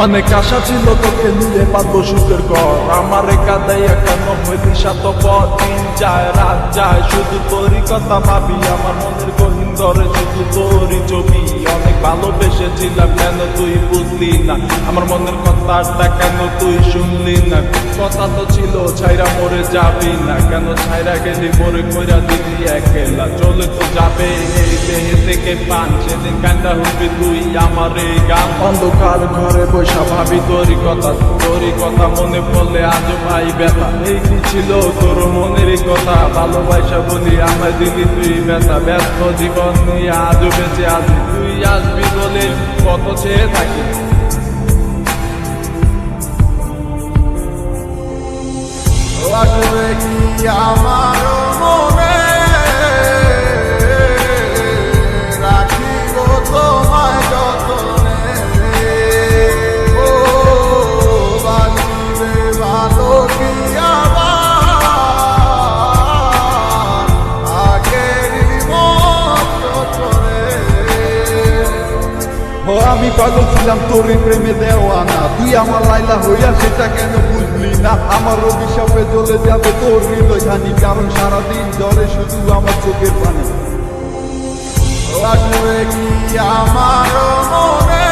অনেক আশা ছিল তোকে নিয়ে পাতবো সুখের ঘর, আমারে কাঁদাইয়া কেন হইলি স্বার্থপর। দিন যায় রাত যায় শুধু তোরই কথা ভাবি, আমার মনের গহীন ধরে শুধু তোরই ছবি। অনেক ভালোবেসেছিলাম কেন তুই বুঝলি না, আমার মনের কথাটা কেন তুই শুনলি না। কথা তো ছিল ছাইরা মরে যাবি না, কেন ছাইরা গেলি মরে কইরা দিলি একলা। চলে তো যাবে এই দেহে থেকে পান, সেদিন কান্দা হবি তুই আমার এই গান। অন্ধকার ঘরে বৈশা ভাবি তোরই কথা মনে পড়লে আজও ভাই ব্যথা। এই কি ছিল তোর মনের কথা, ভালোবাসা বলি আমায় দিলি তুই ব্যথা। ব্যস্ত জীবন নিয়ে আজও বেঁচে আছি, তুই আসবি বলে কত চেয়ে থাকি। লাগবে কি আমার মনে রাখিব তোমায় যতনে, ও বাঁচিবে ভালো কি আবার আগের মতো করে। ও আমি পাগল ছিলাম তোরই প্রেমে দেওয়ানা, তুই আমার লাইলা হইয়া সেটা কেন বুঝলি না। আমার অভিশাপে জ্বলে যাবে তোর হৃদয় খানি, কারণ সারাদিন জ্বরে শুধু আমার চোখের পানি। লাগবে কি আমার মনে